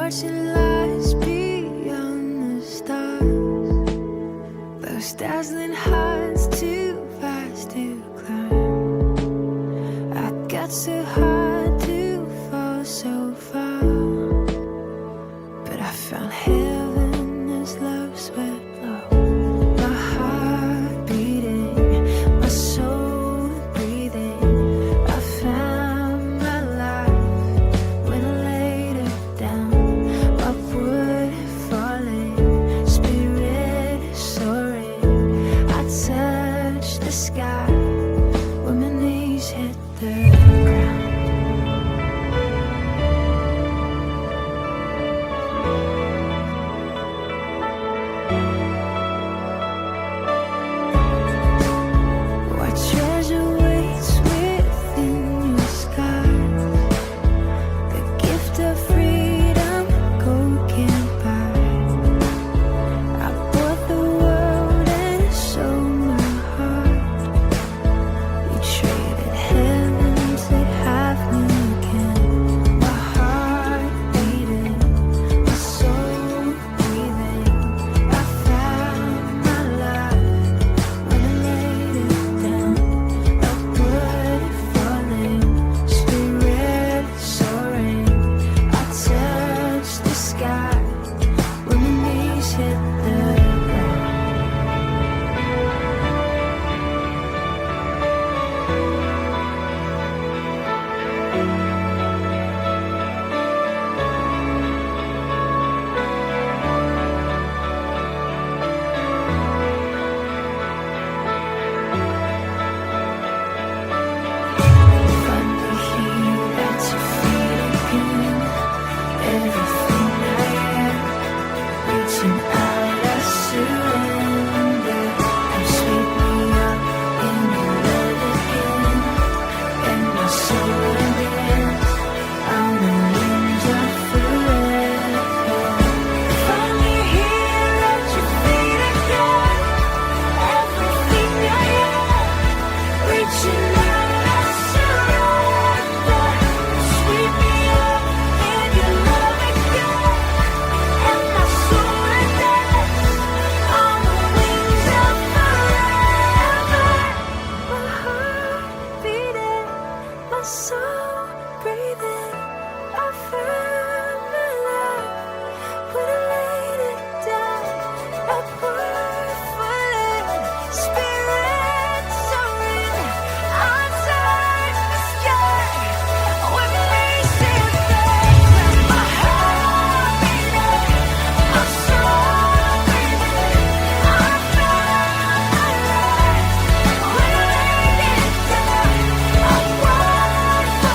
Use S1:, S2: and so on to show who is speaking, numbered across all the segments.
S1: watching lights beyond the stars. Those dazzling heights too fast to climb. I got so hard to fall so far, but I found heaven as love swept low. My heart beating, my soul breathing. I found my life when I laid it down. Upward falling, spirit soaring. I touched the sky when my knees hit the ground. What treasure waits within your skies? The gift of freedom gold can't buy. I bought the world and sold my heart. We traded heaven to have me again. My heart beating, my soul breathing. I found my life when I laid it down. Upward falling, spirit soaring. I touched the sky when my knees hit the ground. Finally here at your feet again. Everything I am, reaching out, I surrender. Come sweep me up in your love again, and my soul again. On the wings of forever. Finally here at your feet again. Everything I am, reaching out, I surrender. Sweep me up in your love again, and my soul again. On the wings of forever. My heart beating, my soul breathing. I found my life when I laid it down. Upward falling, spirit soaring. I touched the sky when my knees hit the ground. My heart beating, my soul breathing. I found my life when I laid it down. Upward falling,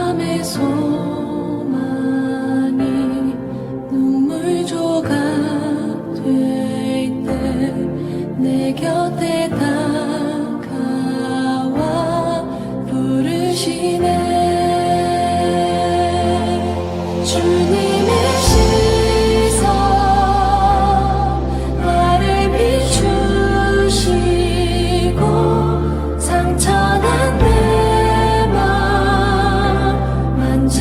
S1: 맘의 소망이 눈물 조각 될 때 내 곁에 다가와 부르시네. 주님의 시선 나를 비추시고 상처난 내 맘 만지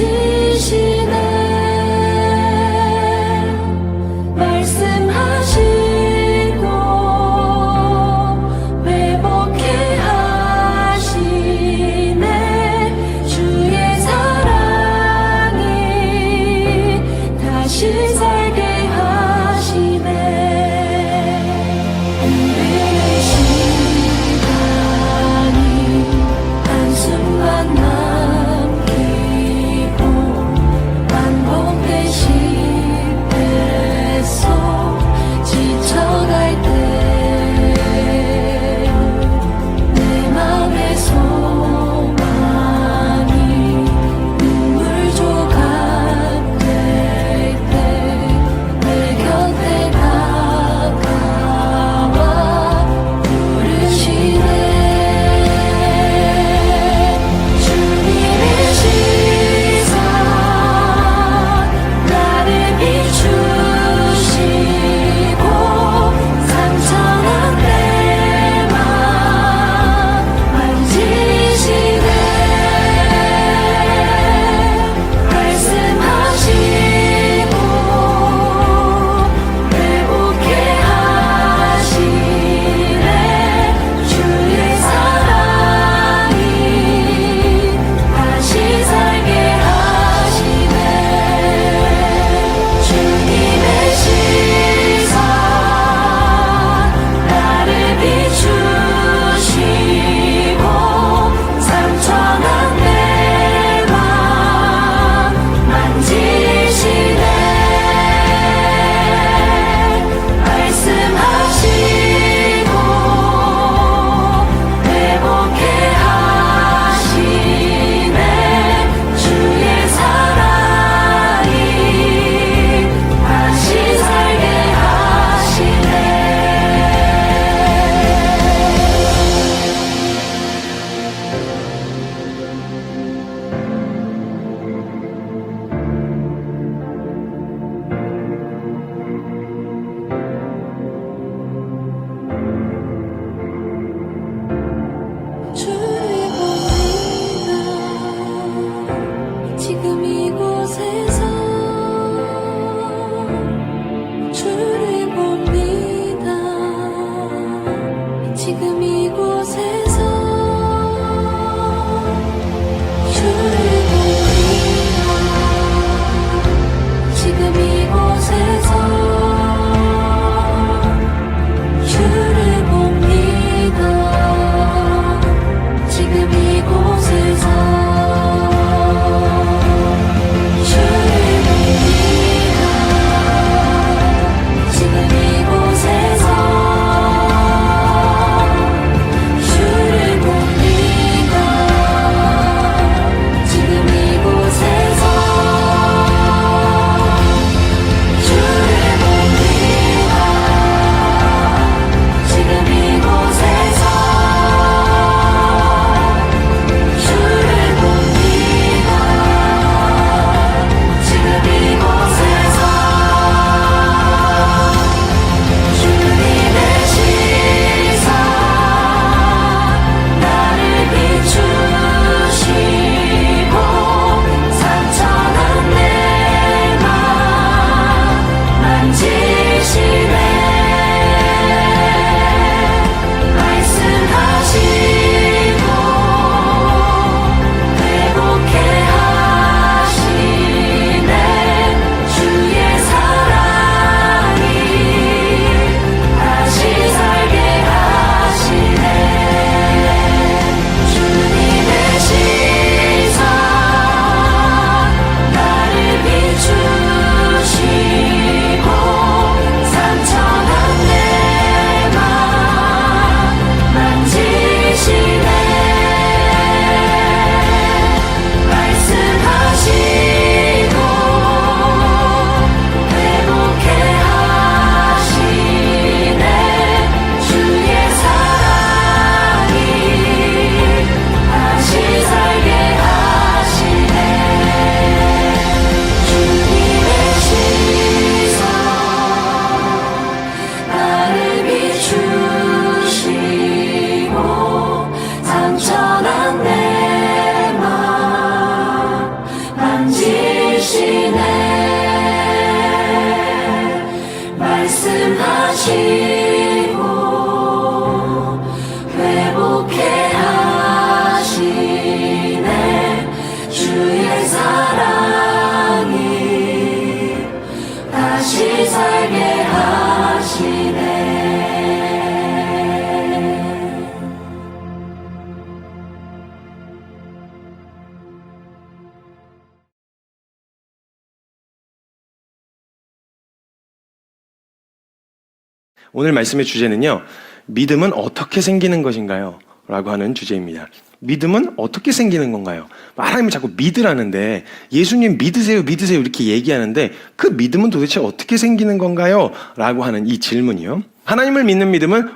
S2: 오늘 말씀의 주제는요, 믿음은 어떻게 생기는 것인가요? 라고 하는 주제입니다. 믿음은 어떻게 생기는 건가요? 하나님은 자꾸 믿으라는데, 예수님 믿으세요, 믿으세요 이렇게 얘기하는데 그 믿음은 도대체 어떻게 생기는 건가요? 라고 하는 이 질문이요. 하나님을 믿는 믿음은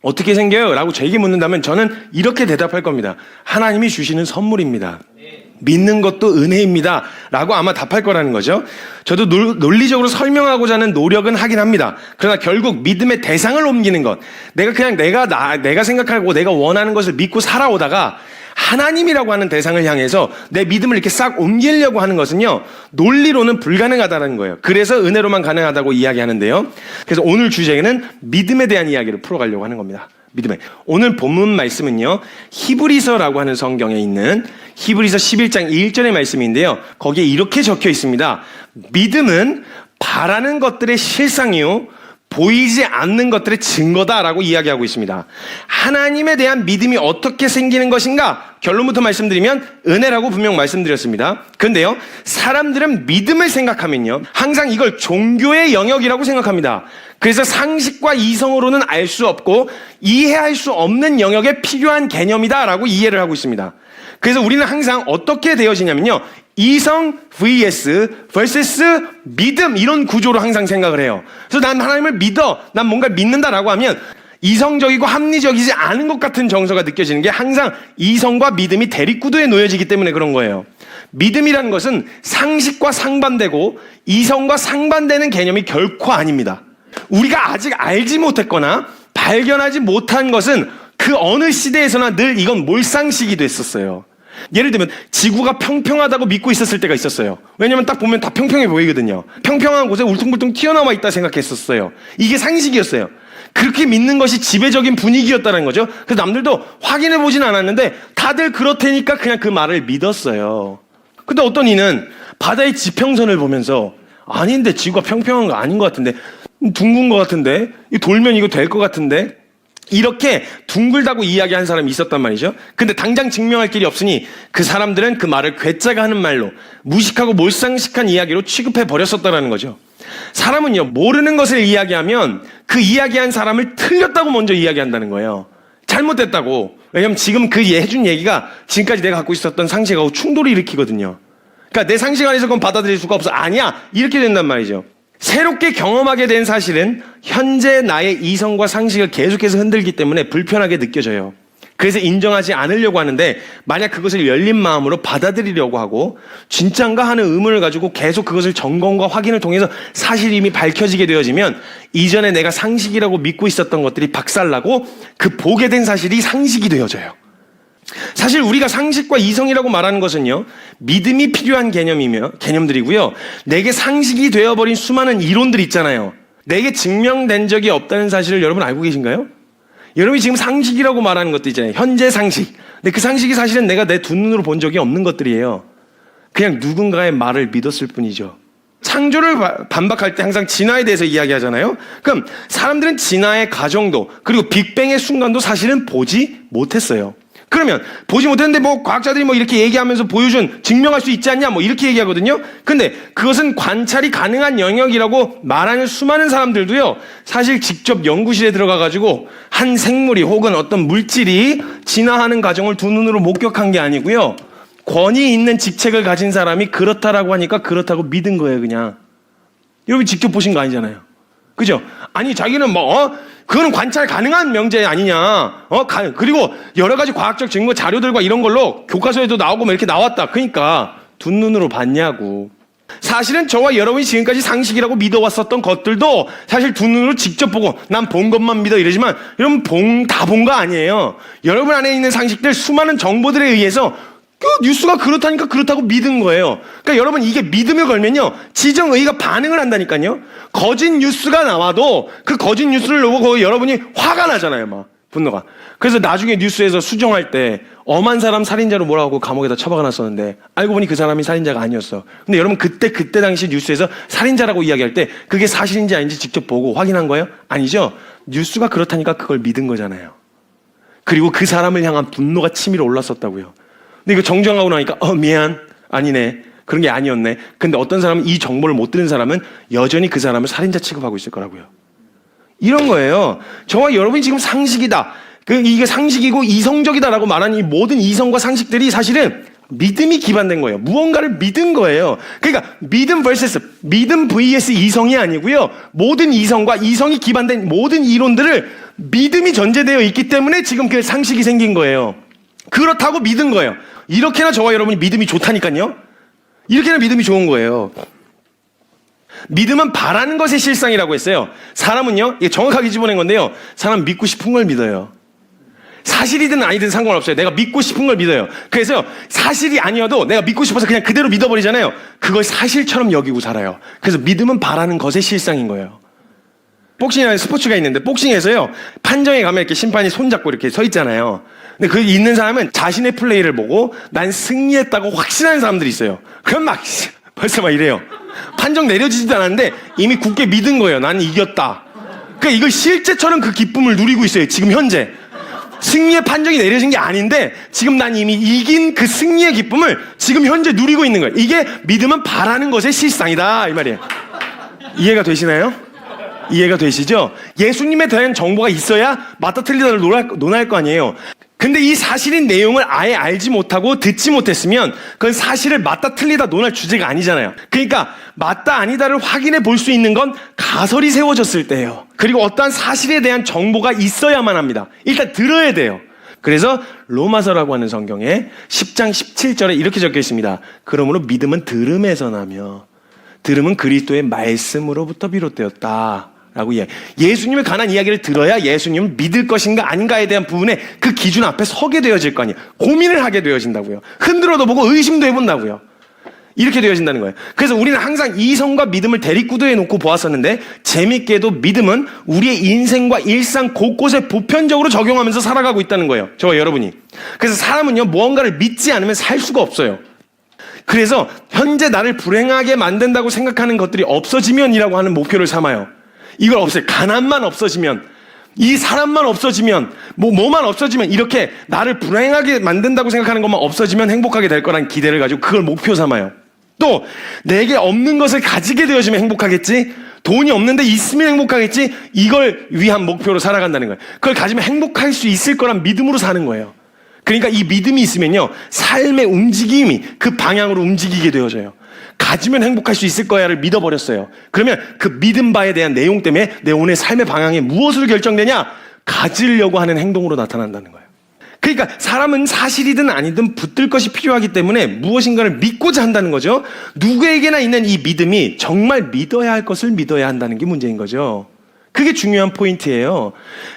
S2: 어떻게 생겨요? 라고 저에게 묻는다면 저는 이렇게 대답할 겁니다. 하나님이 주시는 선물입니다. 믿는 것도 은혜입니다. 라고 아마 답할 거라는 거죠. 저도 논리적으로 설명하고자 하는 노력은 하긴 합니다. 그러나 결국 믿음의 대상을 옮기는 것, 내가 생각하고 내가 원하는 것을 믿고 살아오다가 하나님이라고 하는 대상을 향해서 내 믿음을 이렇게 싹 옮기려고 하는 것은요, 논리로는 불가능하다는 거예요. 그래서 은혜로만 가능하다고 이야기하는데요. 그래서 오늘 주제는 믿음에 대한 이야기를 풀어가려고 하는 겁니다. 믿음에. 오늘 본문 말씀은요, 히브리서라고 하는 성경에 있는 히브리서 11장 1절의 말씀인데요. 거기에 이렇게 적혀 있습니다. 믿음은 바라는 것들의 실상이요, 보이지 않는 것들의 증거다라고 이야기하고 있습니다. 하나님에 대한 믿음이 어떻게 생기는 것인가? 결론부터 말씀드리면 은혜라고 분명 말씀드렸습니다. 그런데요, 사람들은 믿음을 생각하면요, 항상 이걸 종교의 영역이라고 생각합니다. 그래서 상식과 이성으로는 알 수 없고 이해할 수 없는 영역에 필요한 개념이다라고 이해를 하고 있습니다. 그래서 우리는 항상 어떻게 되어지냐면요, 이성 vs 믿음, 이런 구조로 항상 생각을 해요. 그래서 난 하나님을 믿어, 난 뭔가 믿는다라고 하면 이성적이고 합리적이지 않은 것 같은 정서가 느껴지는 게 항상 이성과 믿음이 대립구도에 놓여지기 때문에 그런 거예요. 믿음이라는 것은 상식과 상반되고 이성과 상반되는 개념이 결코 아닙니다. 우리가 아직 알지 못했거나 발견하지 못한 것은 그 어느 시대에서나 늘 이건 몰상식이 됐었어요. 예를 들면 지구가 평평하다고 믿고 있었을 때가 있었어요. 왜냐면 딱 보면 다 평평해 보이거든요. 평평한 곳에 울퉁불퉁 튀어나와 있다 생각했었어요. 이게 상식이었어요. 그렇게 믿는 것이 지배적인 분위기였다는 거죠. 그래서 남들도 확인해 보진 않았는데 다들 그렇다니까 그냥 그 말을 믿었어요. 근데 어떤 이는 바다의 지평선을 보면서 아닌데 지구가 평평한 거 아닌 것 같은데, 둥근 것 같은데, 돌면 이거 될 것 같은데, 이렇게 둥글다고 이야기한 사람이 있었단 말이죠. 근데 당장 증명할 길이 없으니 그 사람들은 그 말을 괴짜가 하는 말로, 무식하고 몰상식한 이야기로 취급해 버렸었다는 거죠. 사람은요, 모르는 것을 이야기하면 그 이야기한 사람을 틀렸다고 먼저 이야기한다는 거예요. 잘못됐다고. 왜냐면 지금 그 해준 얘기가 지금까지 내가 갖고 있었던 상식하고 충돌을 일으키거든요. 그러니까 내 상식 안에서 그건 받아들일 수가 없어. 아니야, 이렇게 된단 말이죠. 새롭게 경험하게 된 사실은 현재 나의 이성과 상식을 계속해서 흔들기 때문에 불편하게 느껴져요. 그래서 인정하지 않으려고 하는데, 만약 그것을 열린 마음으로 받아들이려고 하고 진짠가 하는 의문을 가지고 계속 그것을 점검과 확인을 통해서 사실이 이미 밝혀지게 되어지면 이전에 내가 상식이라고 믿고 있었던 것들이 박살나고 그 보게 된 사실이 상식이 되어져요. 사실 우리가 상식과 이성이라고 말하는 것은요, 믿음이 필요한 개념들이고요, 내게 상식이 되어버린 수많은 이론들 있잖아요. 내게 증명된 적이 없다는 사실을 여러분 알고 계신가요? 여러분이 지금 상식이라고 말하는 것도 있잖아요. 현재 상식. 근데 그 상식이 사실은 내가 내 두 눈으로 본 적이 없는 것들이에요. 그냥 누군가의 말을 믿었을 뿐이죠. 창조를 반박할 때 항상 진화에 대해서 이야기하잖아요. 그럼 사람들은 진화의 과정도, 그리고 빅뱅의 순간도 사실은 보지 못했어요. 그러면 보지 못했는데 뭐 과학자들이 뭐 이렇게 얘기하면서 증명할 수 있지 않냐 뭐 이렇게 얘기하거든요. 근데 그것은 관찰이 가능한 영역이라고 말하는 수많은 사람들도요, 사실 직접 연구실에 들어가가지고 한 생물이 혹은 어떤 물질이 진화하는 과정을 두 눈으로 목격한 게 아니고요, 권위 있는 직책을 가진 사람이 그렇다라고 하니까 그렇다고 믿은 거예요. 그냥 여러분이 직접 보신 거 아니잖아요. 그죠? 아니 자기는 그거는 관찰 가능한 명제 아니냐. 그리고 여러 가지 과학적 증거 자료들과 이런 걸로 교과서에도 나오고 뭐 이렇게 나왔다. 그러니까 두 눈으로 봤냐고. 사실은 저와 여러분이 지금까지 상식이라고 믿어왔었던 것들도 사실 두 눈으로 직접 보고 난 본 것만 믿어 이러지만, 여러분 다 본 거 아니에요. 여러분 안에 있는 상식들, 수많은 정보들에 의해서 그 뉴스가 그렇다니까 그렇다고 믿은 거예요. 그러니까 여러분, 이게 믿음을 걸면요, 지정의가 반응을 한다니까요. 거짓 뉴스가 나와도 그 거짓 뉴스를 보고 여러분이 화가 나잖아요. 막 분노가. 그래서 나중에 뉴스에서 수정할 때 엄한 사람 살인자로 뭐라고 감옥에다 처박아 놨었는데 알고 보니 그 사람이 살인자가 아니었어. 근데 여러분 그때 당시 뉴스에서 살인자라고 이야기할 때 그게 사실인지 아닌지 직접 보고 확인한 거예요? 아니죠. 뉴스가 그렇다니까 그걸 믿은 거잖아요. 그리고 그 사람을 향한 분노가 치밀어 올랐었다고요. 근데 이거 정정하고 나니까 미안, 아니네, 그런 게 아니었네. 근데 어떤 사람은, 이 정보를 못 들은 사람은 여전히 그 사람을 살인자 취급하고 있을 거라고요. 이런 거예요. 저와 여러분이 지금 상식이다. 이게 상식이고 이성적이다라고 말하는 이 모든 이성과 상식들이 사실은 믿음이 기반된 거예요. 무언가를 믿은 거예요. 그러니까 믿음 vs 이성이 아니고요. 모든 이성과 이성이 기반된 모든 이론들을 믿음이 전제되어 있기 때문에 지금 그 상식이 생긴 거예요. 그렇다고 믿은 거예요. 이렇게나 저와 여러분이 믿음이 좋다니까요. 이렇게나 믿음이 좋은 거예요. 믿음은 바라는 것의 실상이라고 했어요. 사람은요, 이게 정확하게 집어낸 건데요. 사람 믿고 싶은 걸 믿어요. 사실이든 아니든 상관없어요. 내가 믿고 싶은 걸 믿어요. 그래서 사실이 아니어도 내가 믿고 싶어서 그냥 그대로 믿어버리잖아요. 그걸 사실처럼 여기고 살아요. 그래서 믿음은 바라는 것의 실상인 거예요. 복싱이라는 스포츠가 있는데 복싱에서요, 판정에 가면 이렇게 심판이 손잡고 이렇게 서 있잖아요. 근데 그 있는 사람은 자신의 플레이를 보고 난 승리했다고 확신하는 사람들이 있어요. 그럼 막 벌써 막 이래요. 판정 내려지지도 않았는데 이미 굳게 믿은 거예요. 나는 이겼다. 그러니까 이걸 실제처럼 그 기쁨을 누리고 있어요. 지금 현재. 승리의 판정이 내려진 게 아닌데 지금 난 이미 이긴 그 승리의 기쁨을 지금 현재 누리고 있는 거예요. 이게 믿음은 바라는 것의 실상이다 이 말이에요. 이해가 되시나요? 이해가 되시죠? 예수님에 대한 정보가 있어야 맞다 틀리다를 논할 거 아니에요. 근데 이 사실인 내용을 아예 알지 못하고 듣지 못했으면 그건 사실을 맞다 틀리다 논할 주제가 아니잖아요. 그러니까 맞다 아니다를 확인해 볼 수 있는 건 가설이 세워졌을 때예요. 그리고 어떠한 사실에 대한 정보가 있어야만 합니다. 일단 들어야 돼요. 그래서 로마서라고 하는 성경에 10장 17절에 이렇게 적혀 있습니다. 그러므로 믿음은 들음에서 나며 들음은 그리스도의 말씀으로부터 비롯되었다. 라고 예수님에 관한 이야기를 들어야 예수님을 믿을 것인가 아닌가에 대한 부분에 그 기준 앞에 서게 되어질 거 아니에요. 고민을 하게 되어진다고요. 흔들어도 보고 의심도 해본다고요. 이렇게 되어진다는 거예요. 그래서 우리는 항상 이성과 믿음을 대립구도에 놓고 보았었는데 재밌게도 믿음은 우리의 인생과 일상 곳곳에 보편적으로 적용하면서 살아가고 있다는 거예요. 저와 여러분이. 그래서 사람은요, 무언가를 믿지 않으면 살 수가 없어요. 그래서 현재 나를 불행하게 만든다고 생각하는 것들이 없어지면이라고 하는 목표를 삼아요. 이걸 없애요. 가난만 없어지면, 이 사람만 없어지면, 뭐만 없어지면, 이렇게 나를 불행하게 만든다고 생각하는 것만 없어지면 행복하게 될 거라는 기대를 가지고 그걸 목표 삼아요. 또 내게 없는 것을 가지게 되어지면 행복하겠지, 돈이 없는데 있으면 행복하겠지, 이걸 위한 목표로 살아간다는 거예요. 그걸 가지면 행복할 수 있을 거란 믿음으로 사는 거예요. 그러니까 이 믿음이 있으면요, 삶의 움직임이 그 방향으로 움직이게 되어져요. 가지면 행복할 수 있을 거야를 믿어버렸어요. 그러면 그 믿음 바에 대한 내용 때문에 내 오늘 삶의 방향이 무엇으로 결정되냐? 가지려고 하는 행동으로 나타난다는 거예요. 그러니까 사람은 사실이든 아니든 붙들 것이 필요하기 때문에 무엇인가를 믿고자 한다는 거죠. 누구에게나 있는 이 믿음이 정말 믿어야 할 것을 믿어야 한다는 게 문제인 거죠. 그게 중요한 포인트예요.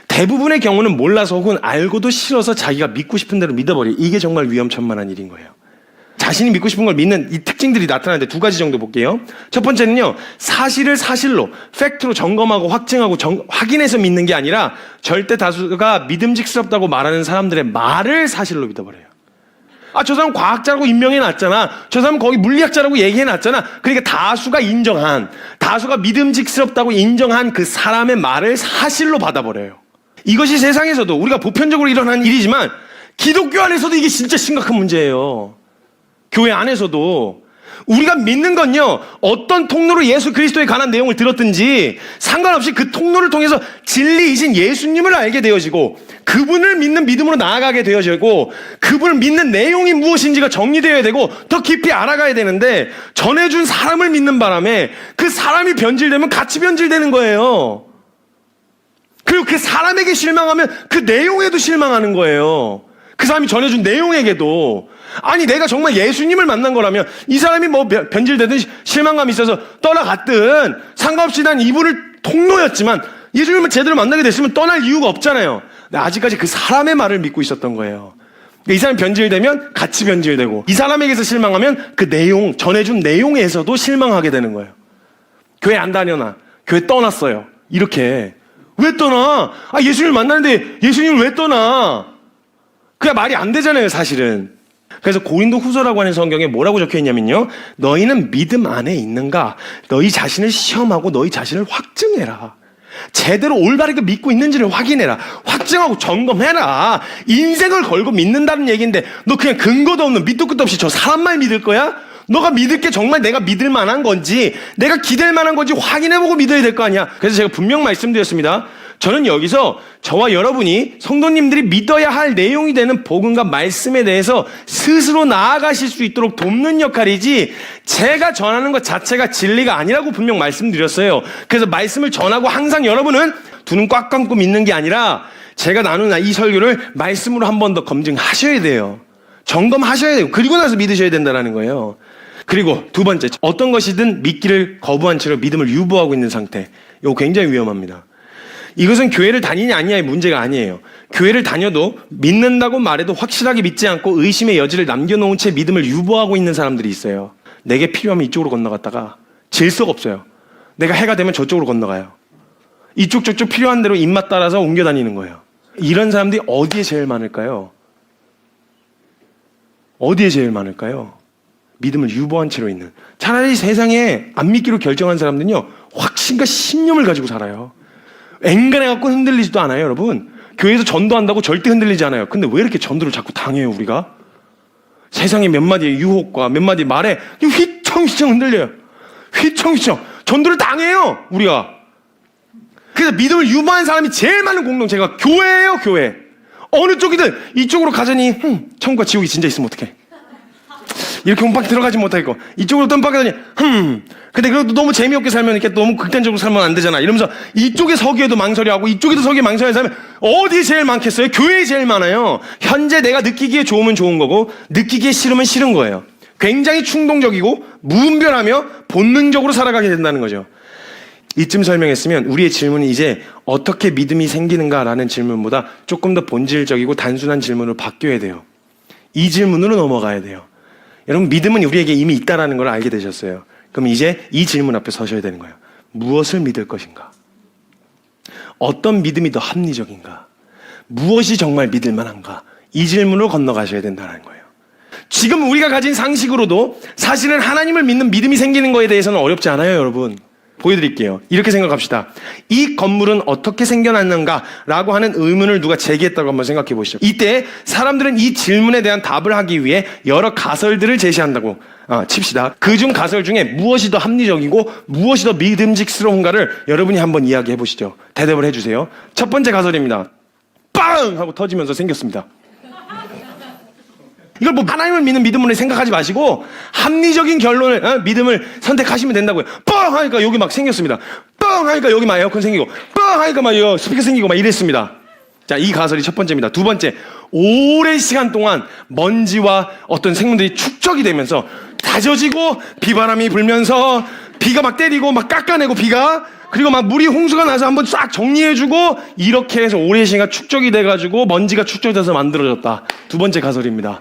S2: 대부분의 경우는 몰라서 혹은 알고도 싫어서 자기가 믿고 싶은 대로 믿어버려. 이게 정말 위험천만한 일인 거예요. 자신이 믿고 싶은 걸 믿는 이 특징들이 나타나는데 두 가지 정도 볼게요. 첫 번째는요, 사실을 사실로, 팩트로 점검하고 확증하고 확인해서 믿는 게 아니라 절대 다수가 믿음직스럽다고 말하는 사람들의 말을 사실로 믿어버려요. 아, 저 사람 과학자라고 임명해놨잖아. 저 사람 거기 물리학자라고 얘기해놨잖아. 그러니까 다수가 믿음직스럽다고 인정한 그 사람의 말을 사실로 받아버려요. 이것이 세상에서도 우리가 보편적으로 일어나는 일이지만 기독교 안에서도 이게 진짜 심각한 문제예요. 교회 안에서도 우리가 믿는 건요, 어떤 통로로 예수 그리스도에 관한 내용을 들었든지 상관없이 그 통로를 통해서 진리이신 예수님을 알게 되어지고 그분을 믿는 믿음으로 나아가게 되어지고 그분을 믿는 내용이 무엇인지가 정리되어야 되고 더 깊이 알아가야 되는데 전해준 사람을 믿는 바람에 그 사람이 변질되면 같이 변질되는 거예요. 그리고 그 사람에게 실망하면 그 내용에도 실망하는 거예요. 그 사람이 전해준 내용에게도. 아니, 내가 정말 예수님을 만난 거라면 이 사람이 뭐 변질되든 실망감이 있어서 떠나갔든 상관없이 난 이분을 통로였지만 예수님을 제대로 만나게 됐으면 떠날 이유가 없잖아요. 근데 아직까지 그 사람의 말을 믿고 있었던 거예요. 그러니까 이 사람이 변질되면 같이 변질되고 이 사람에게서 실망하면 그 내용, 전해준 내용에서도 실망하게 되는 거예요. 교회 안 다녀나, 교회 떠났어요. 이렇게. 왜 떠나? 아, 예수님을 만나는데 예수님을 왜 떠나? 그냥 말이 안 되잖아요, 사실은. 그래서 고린도 후서라고 하는 성경에 뭐라고 적혀 있냐면요, 너희는 믿음 안에 있는가? 너희 자신을 시험하고 너희 자신을 확증해라. 제대로 올바르게 믿고 있는지를 확인해라. 확증하고 점검해라. 인생을 걸고 믿는다는 얘기인데 너 그냥 근거도 없는 밑도 끝도 없이 저 사람 말 믿을 거야? 너가 믿을 게 정말 내가 믿을 만한 건지, 내가 기댈 만한 건지 확인해보고 믿어야 될 거 아니야. 그래서 제가 분명 말씀드렸습니다. 저는 여기서 저와 여러분이 성도님들이 믿어야 할 내용이 되는 복음과 말씀에 대해서 스스로 나아가실 수 있도록 돕는 역할이지, 제가 전하는 것 자체가 진리가 아니라고 분명 말씀드렸어요. 그래서 말씀을 전하고 항상 여러분은 두 눈 꽉 감고 믿는 게 아니라 제가 나누는 이 설교를 말씀으로 한 번 더 검증하셔야 돼요. 점검하셔야 돼요. 그리고 나서 믿으셔야 된다는 거예요. 그리고 두 번째, 어떤 것이든 믿기를 거부한 채로 믿음을 유보하고 있는 상태. 이거 굉장히 위험합니다. 이것은 교회를 다니냐 아니냐의 문제가 아니에요. 교회를 다녀도 믿는다고 말해도 확실하게 믿지 않고 의심의 여지를 남겨놓은 채 믿음을 유보하고 있는 사람들이 있어요. 내게 필요하면 이쪽으로 건너갔다가 질서가 없어요. 내가 해가 되면 저쪽으로 건너가요. 이쪽 저쪽 필요한 대로 입맛 따라서 옮겨 다니는 거예요. 이런 사람들이 어디에 제일 많을까요? 어디에 제일 많을까요? 믿음을 유보한 채로 있는. 차라리 세상에 안 믿기로 결정한 사람들은요, 확신과 신념을 가지고 살아요. 앵간해갖고 흔들리지도 않아요, 여러분. 교회에서 전도한다고 절대 흔들리지 않아요. 근데 왜 이렇게 전도를 자꾸 당해요, 우리가? 세상에 몇 마디의 유혹과 몇 마디 말에 휘청휘청 흔들려요. 휘청휘청. 전도를 당해요, 우리가. 그래서 믿음을 유보한 사람이 제일 많은 공동체가 교회예요, 교회. 어느 쪽이든 이쪽으로 가자니 천국과 지옥이 진짜 있으면 어떡해. 이렇게 운밖에 들어가지 못하고 이쪽으로 뜸박하더니 근데 그래도 너무 재미없게 살면 이렇게 너무 극단적으로 살면 안 되잖아 이러면서 이쪽에 서기에도 망설여하고 이쪽에도 서기에 망설여야 살면 어디에 제일 많겠어요? 교회에 제일 많아요. 현재 내가 느끼기에 좋으면 좋은 거고 느끼기에 싫으면 싫은 거예요. 굉장히 충동적이고 무분별하며 본능적으로 살아가게 된다는 거죠. 이쯤 설명했으면 우리의 질문이 이제 어떻게 믿음이 생기는가라는 질문보다 조금 더 본질적이고 단순한 질문으로 바뀌어야 돼요. 이 질문으로 넘어가야 돼요. 여러분, 믿음은 우리에게 이미 있다라는 걸 알게 되셨어요. 그럼 이제 이 질문 앞에 서셔야 되는 거예요. 무엇을 믿을 것인가? 어떤 믿음이 더 합리적인가? 무엇이 정말 믿을 만한가? 이 질문으로 건너가셔야 된다는 거예요. 지금 우리가 가진 상식으로도 사실은 하나님을 믿는 믿음이 생기는 거에 대해서는 어렵지 않아요, 여러분. 보여드릴게요. 이렇게 생각합시다. 이 건물은 어떻게 생겨났는가라고 하는 의문을 누가 제기했다고 한번 생각해 보시죠. 이때 사람들은 이 질문에 대한 답을 하기 위해 여러 가설들을 제시한다고 칩시다. 그중 가설 중에 무엇이 더 합리적이고 무엇이 더 믿음직스러운가를 여러분이 한번 이야기해 보시죠. 대답을 해주세요. 첫 번째 가설입니다. 빵! 하고 터지면서 생겼습니다. 이걸 뭐 하나님을 믿는 믿음으로 생각하지 마시고 합리적인 결론을 믿음을 선택하시면 된다고요. 뻥 하니까 여기 막 생겼습니다. 뻥 하니까 여기 막 에어컨 생기고 뻥 하니까 막 스피커 생기고 막 이랬습니다. 자, 이 가설이 첫 번째입니다. 두 번째, 오랜 시간 동안 먼지와 어떤 생물들이 축적이 되면서 다져지고 비바람이 불면서 비가 막 때리고 막 깎아내고 비가 그리고 막 물이 홍수가 나서 한번 싹 정리해주고 이렇게 해서 오랜 시간 축적이 돼가지고 먼지가 축적돼서 만들어졌다. 두 번째 가설입니다.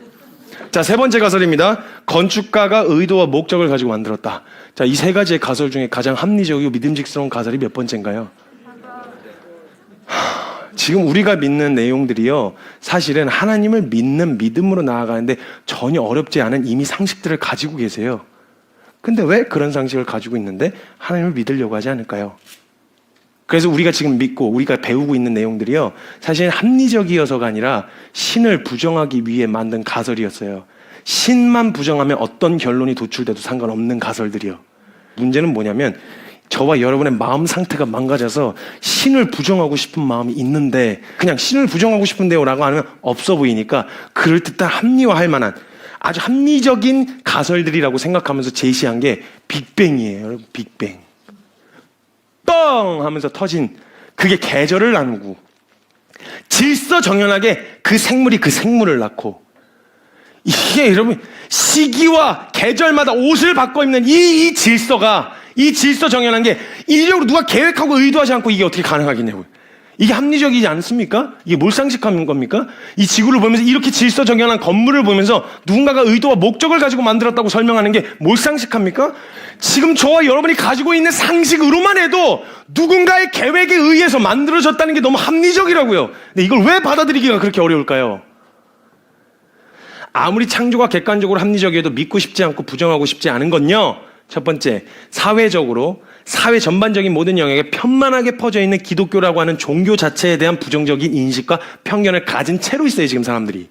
S2: 자, 세 번째 가설입니다. 건축가가 의도와 목적을 가지고 만들었다. 자, 이 세 가지의 가설 중에 가장 합리적이고 믿음직스러운 가설이 몇 번째인가요? 지금 우리가 믿는 내용들이요, 사실은 하나님을 믿는 믿음으로 나아가는데 전혀 어렵지 않은 이미 상식들을 가지고 계세요. 근데 왜 그런 상식을 가지고 있는데 하나님을 믿으려고 하지 않을까요? 그래서 우리가 지금 믿고 우리가 배우고 있는 내용들이요, 사실 합리적이어서가 아니라 신을 부정하기 위해 만든 가설이었어요. 신만 부정하면 어떤 결론이 도출돼도 상관없는 가설들이요. 문제는 뭐냐면 저와 여러분의 마음 상태가 망가져서 신을 부정하고 싶은 마음이 있는데 그냥 신을 부정하고 싶은데요 라고 하면 없어 보이니까 그럴듯한 합리화할 만한 아주 합리적인 가설들이라고 생각하면서 제시한 게 빅뱅이에요. 여러분, 빅뱅. 뻥 하면서 터진 그게 계절을 나누고 질서정연하게 그 생물이 그 생물을 낳고 이게 여러분 시기와 계절마다 옷을 바꿔 입는 이 질서가 이 질서정연한 게 인력으로 누가 계획하고 의도하지 않고 이게 어떻게 가능하겠냐고요. 이게 합리적이지 않습니까? 이게 몰상식한 겁니까? 이 지구를 보면서 이렇게 질서정연한 건물을 보면서 누군가가 의도와 목적을 가지고 만들었다고 설명하는 게 몰상식합니까? 지금 저와 여러분이 가지고 있는 상식으로만 해도 누군가의 계획에 의해서 만들어졌다는 게 너무 합리적이라고요. 근데 이걸 왜 받아들이기가 그렇게 어려울까요? 아무리 창조가 객관적으로 합리적이어도 믿고 싶지 않고 부정하고 싶지 않은 건요, 첫 번째, 사회적으로 사회 전반적인 모든 영역에 편만하게 퍼져 있는 기독교라고 하는 종교 자체에 대한 부정적인 인식과 편견을 가진 채로 있어요, 지금 사람들이.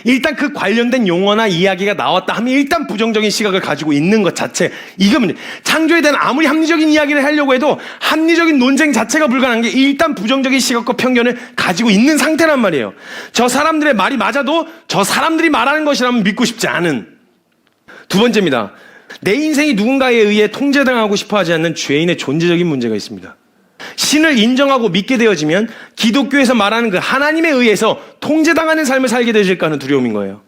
S2: 일단 그 관련된 용어나 이야기가 나왔다 하면 일단 부정적인 시각을 가지고 있는 것 자체, 이거는 창조에 대한 아무리 합리적인 이야기를 하려고 해도 합리적인 논쟁 자체가 불가능한 게 일단 부정적인 시각과 편견을 가지고 있는 상태란 말이에요. 저 사람들의 말이 맞아도 저 사람들이 말하는 것이라면 믿고 싶지 않은. 두 번째입니다. 내 인생이 누군가에 의해 통제당하고 싶어 하지 않는 죄인의 존재적인 문제가 있습니다. 신을 인정하고 믿게 되어지면 기독교에서 말하는 그 하나님에 의해서 통제당하는 삶을 살게 되실까 하는 두려움인 거예요.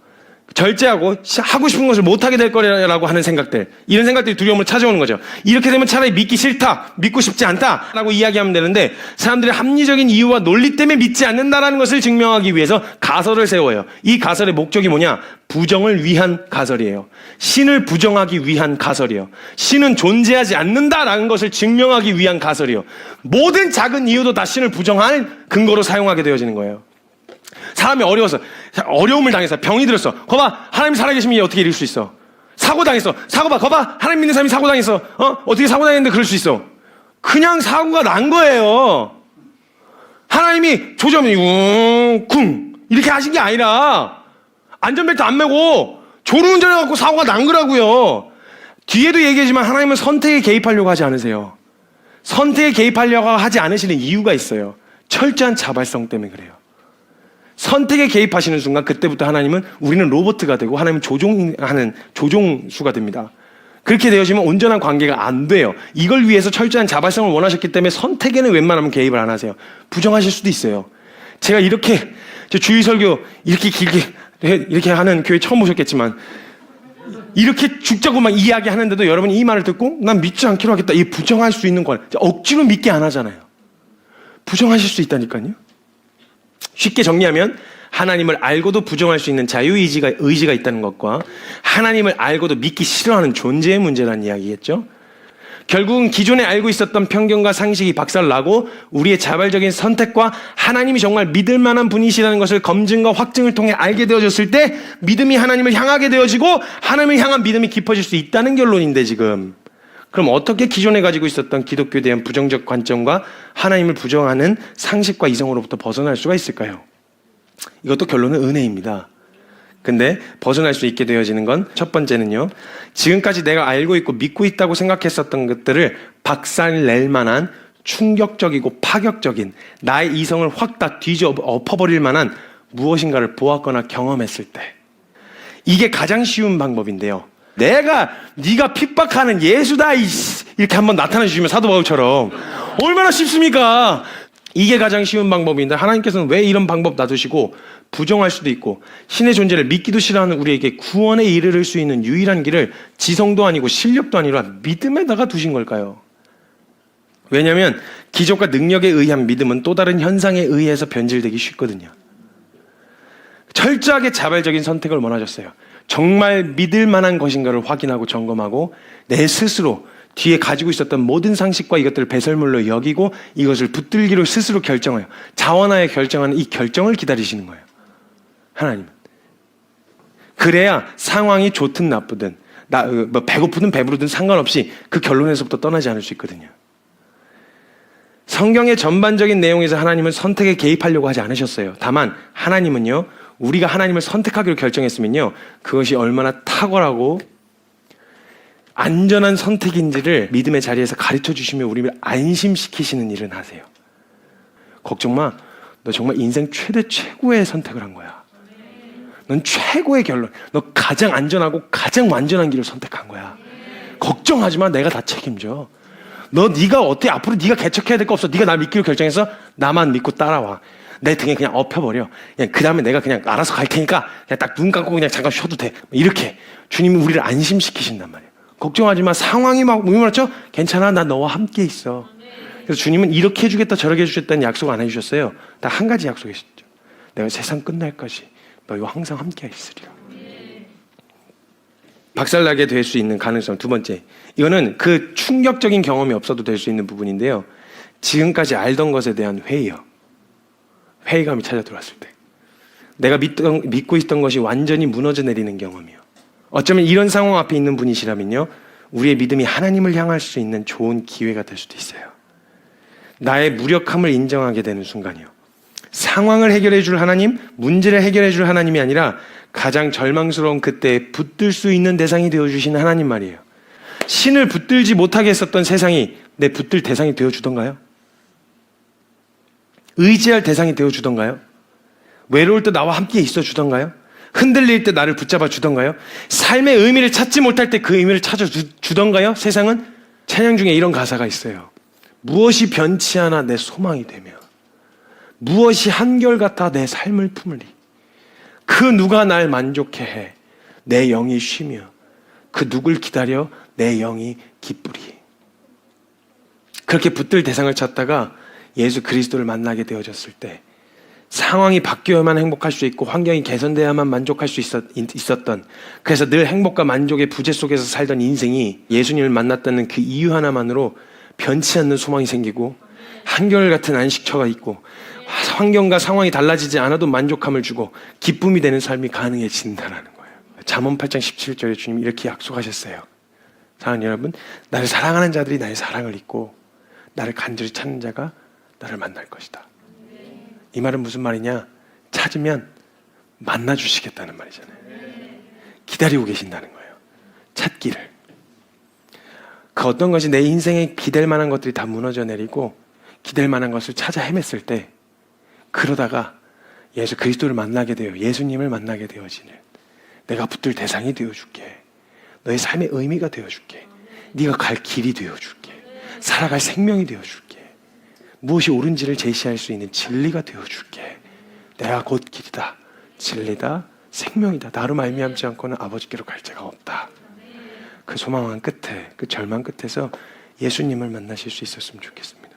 S2: 절제하고 하고 싶은 것을 못하게 될 거라고 하는 생각들, 이런 생각들이 두려움을 찾아오는 거죠. 이렇게 되면 차라리 믿기 싫다, 믿고 싶지 않다라고 이야기하면 되는데, 사람들의 합리적인 이유와 논리 때문에 믿지 않는다라는 것을 증명하기 위해서 가설을 세워요. 이 가설의 목적이 뭐냐? 부정을 위한 가설이에요. 신을 부정하기 위한 가설이에요. 신은 존재하지 않는다라는 것을 증명하기 위한 가설이에요. 모든 작은 이유도 다 신을 부정할 근거로 사용하게 되어지는 거예요. 사람이 어려워서, 어려움을 당해서 병이 들었어. 거봐, 하나님 살아계시면 어떻게 이럴 수 있어? 사고 당했어. 사고 봐, 거봐, 하나님 믿는 사람이 사고 당했어. 어떻게 사고 당했는데 그럴 수 있어? 그냥 사고가 난 거예요. 하나님이 조정이 쿵 이렇게 하신 게 아니라 안전벨트 안 매고 졸음운전해갖고 사고가 난 거라고요. 뒤에도 얘기하지만 하나님은 선택에 개입하려고 하지 않으세요. 선택에 개입하려고 하지 않으시는 이유가 있어요. 철저한 자발성 때문에 그래요. 선택에 개입하시는 순간 그때부터 하나님은 우리는 로봇가 되고 하나님은 조종하는 조종수가 됩니다. 그렇게 되어지면 온전한 관계가 안 돼요. 이걸 위해서 철저한 자발성을 원하셨기 때문에 선택에는 웬만하면 개입을 안 하세요. 부정하실 수도 있어요. 제가 이렇게 주일 설교 이렇게 길게 이렇게 하는 교회 처음 보셨겠지만, 이렇게 죽자고 막 이야기하는데도 여러분이 이 말을 듣고 난 믿지 않기로 하겠다, 이 부정할 수 있는 걸 억지로 믿게 안 하잖아요. 부정하실 수 있다니까요. 쉽게 정리하면 하나님을 알고도 부정할 수 있는 의지가 있다는 것과 하나님을 알고도 믿기 싫어하는 존재의 문제라는 이야기겠죠. 결국은 기존에 알고 있었던 편견과 상식이 박살나고 우리의 자발적인 선택과 하나님이 정말 믿을 만한 분이시라는 것을 검증과 확증을 통해 알게 되어졌을 때 믿음이 하나님을 향하게 되어지고 하나님을 향한 믿음이 깊어질 수 있다는 결론인데, 지금 그럼 어떻게 기존에 가지고 있었던 기독교에 대한 부정적 관점과 하나님을 부정하는 상식과 이성으로부터 벗어날 수가 있을까요? 이것도 결론은 은혜입니다. 근데 벗어날 수 있게 되어지는 건 첫 번째는요, 지금까지 내가 알고 있고 믿고 있다고 생각했었던 것들을 박살낼 만한 충격적이고 파격적인 나의 이성을 확 다 뒤져 엎어버릴 만한 무엇인가를 보았거나 경험했을 때, 이게 가장 쉬운 방법인데요. 네가 핍박하는 예수다 이렇게 한번 나타내 주시면, 사도 바울처럼 얼마나 쉽습니까? 이게 가장 쉬운 방법인데 하나님께서는 왜 이런 방법 놔두시고 부정할 수도 있고 신의 존재를 믿기도 싫어하는 우리에게 구원에 이르를 수 있는 유일한 길을 지성도 아니고 실력도 아니라 믿음에다가 두신 걸까요? 왜냐하면 기적과 능력에 의한 믿음은 또 다른 현상에 의해서 변질되기 쉽거든요. 철저하게 자발적인 선택을 원하셨어요. 정말 믿을 만한 것인가를 확인하고 점검하고 내 스스로 뒤에 가지고 있었던 모든 상식과 이것들을 배설물로 여기고 이것을 붙들기로 스스로 결정해요. 자원하에 결정하는 이 결정을 기다리시는 거예요. 하나님은. 그래야 상황이 좋든 나쁘든 배고프든 배부르든 상관없이 그 결론에서부터 떠나지 않을 수 있거든요. 성경의 전반적인 내용에서 하나님은 선택에 개입하려고 하지 않으셨어요. 다만 하나님은요, 우리가 하나님을 선택하기로 결정했으면요, 그것이 얼마나 탁월하고 안전한 선택인지를 믿음의 자리에서 가르쳐 주시며 우리를 안심시키시는 일은 하세요. 걱정 마. 너 정말 인생 최고의 선택을 한 거야. 넌 최고의 결론. 너 가장 안전하고 가장 완전한 길을 선택한 거야. 걱정하지 마. 내가 다 책임져. 네가 어떻게 앞으로 네가 개척해야 될 거 없어. 네가 나 믿기로 결정해서 나만 믿고 따라와. 내 등에 그냥 엎혀버려. 그냥 그 다음에 내가 그냥 알아서 갈 테니까 그냥 딱 눈 감고 그냥 잠깐 쉬어도 돼. 이렇게 주님은 우리를 안심시키신단 말이에요. 걱정하지 마. 상황이 막 무너졌죠? 괜찮아. 나 너와 함께 있어. 그래서 주님은 이렇게 해주겠다 저렇게 해주겠다는 약속 안 해주셨어요. 딱 한 가지 약속이셨죠. 내가 세상 끝날까지 너희와 항상 함께 있으리라. 박살나게 될 수 있는 가능성 두 번째, 이거는 그 충격적인 경험이 없어도 될 수 있는 부분인데요, 지금까지 알던 것에 대한 회의요. 회의감이 찾아 들어왔을 때 내가 믿고 있던 것이 완전히 무너져 내리는 경험이요. 어쩌면 이런 상황 앞에 있는 분이시라면요, 우리의 믿음이 하나님을 향할 수 있는 좋은 기회가 될 수도 있어요. 나의 무력함을 인정하게 되는 순간이요. 상황을 해결해 줄 하나님, 문제를 해결해 줄 하나님이 아니라 가장 절망스러운 그때 붙들 수 있는 대상이 되어주신 하나님 말이에요. 신을 붙들지 못하게 했었던 세상이 내 붙들 대상이 되어주던가요? 의지할 대상이 되어주던가요? 외로울 때 나와 함께 있어주던가요? 흔들릴 때 나를 붙잡아 주던가요? 삶의 의미를 찾지 못할 때 그 의미를 찾아주던가요? 세상은 찬양 중에 이런 가사가 있어요. 무엇이 변치 않아 내 소망이 되며 무엇이 한결같아 내 삶을 품으리. 그 누가 날 만족해 해 내 영이 쉬며 그 누굴 기다려 내 영이 기쁘리. 그렇게 붙들 대상을 찾다가 예수 그리스도를 만나게 되어졌을 때 상황이 바뀌어야만 행복할 수 있고 환경이 개선돼야만 만족할 수 있었던, 그래서 늘 행복과 만족의 부재 속에서 살던 인생이 예수님을 만났다는 그 이유 하나만으로 변치 않는 소망이 생기고 한결같은 안식처가 있고 환경과 상황이 달라지지 않아도 만족함을 주고 기쁨이 되는 삶이 가능해진다는 거예요. 잠언 8장 17절에 주님이 이렇게 약속하셨어요. 사랑하는 여러분, 나를 사랑하는 자들이 나의 사랑을 잊고 나를 간절히 찾는 자가 나를 만날 것이다. 이 말은 무슨 말이냐? 찾으면 만나주시겠다는 말이잖아요. 기다리고 계신다는 거예요. 찾기를. 그 어떤 것이 내 인생에 기댈 만한 것들이 다 무너져 내리고 기댈 만한 것을 찾아 헤맸을 때, 그러다가 예수 그리스도를 만나게 되어 예수님을 만나게 되어지는, 내가 붙들 대상이 되어줄게. 너의 삶의 의미가 되어줄게. 네가 갈 길이 되어줄게. 살아갈 생명이 되어줄게. 무엇이 옳은지를 제시할 수 있는 진리가 되어줄게. 내가 곧 길이다, 진리다, 생명이다. 나로 말미암지 않고는 아버지께로 갈 자가 없다. 그 소망한 끝에, 그 절망 끝에서 예수님을 만나실 수 있었으면 좋겠습니다.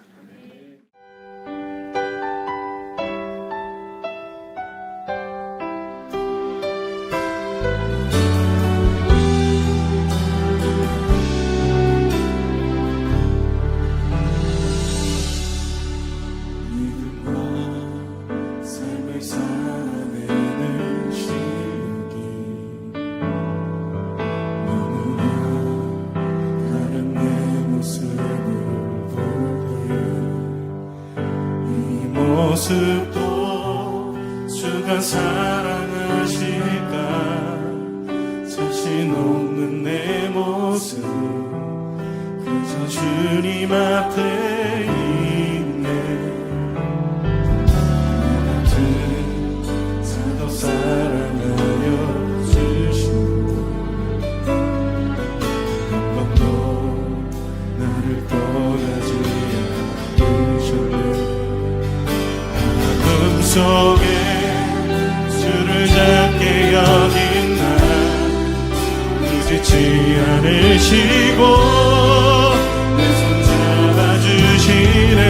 S3: 모습도 주가 사랑하실까. 자신 없는 내 모습 그저 주님 앞에 있네. 나 같은 사도 사랑하여 주시고 한 번도 나를 떠나지 않으셨네. 속에 주를 작게 여긴 나 잊지 않으시고 내 손 잡아주시네.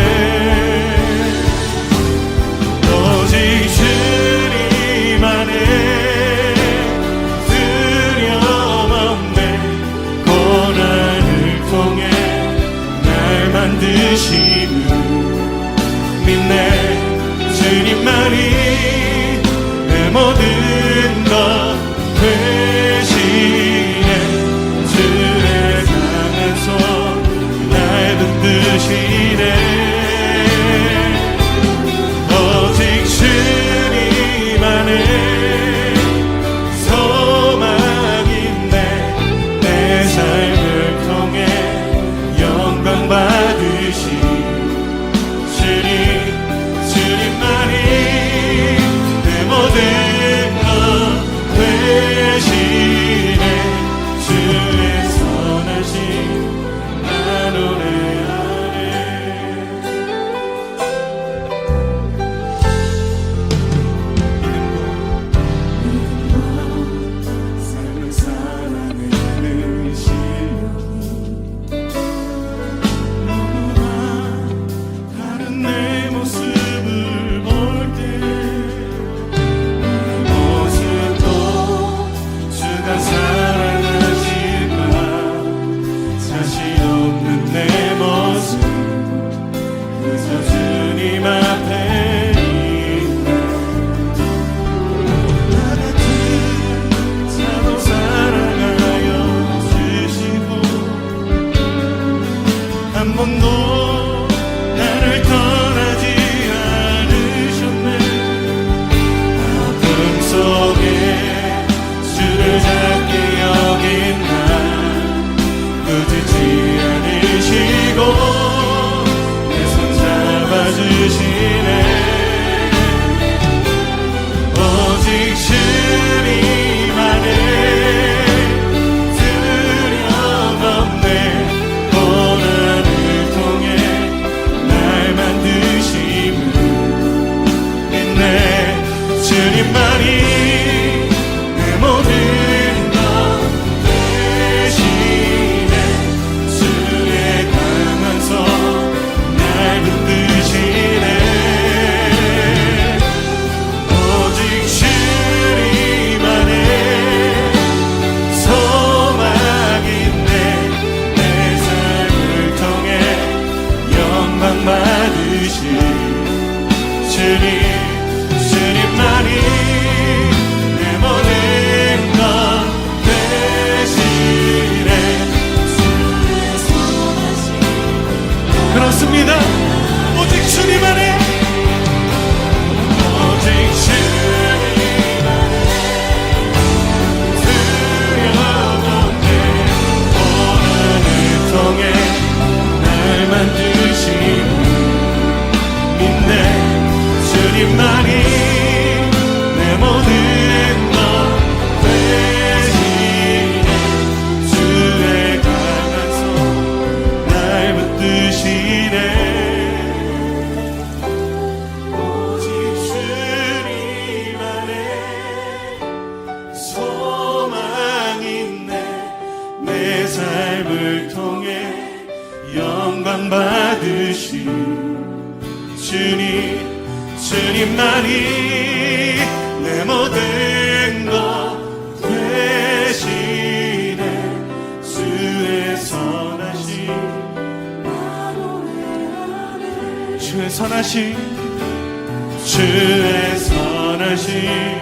S3: 오직 주님 안에 두려움 없네. 고난을 통해 날 만드시는 믿네. 주님만이 내 모든 것 되시네. 주의 강한 손 날 붙드시네. 오직 주님 안에 소망인데 내 삶을 통해 영광 받으시 받으신 주님만이 내 모든 것 되시네. 주의 선하심 주의 선하심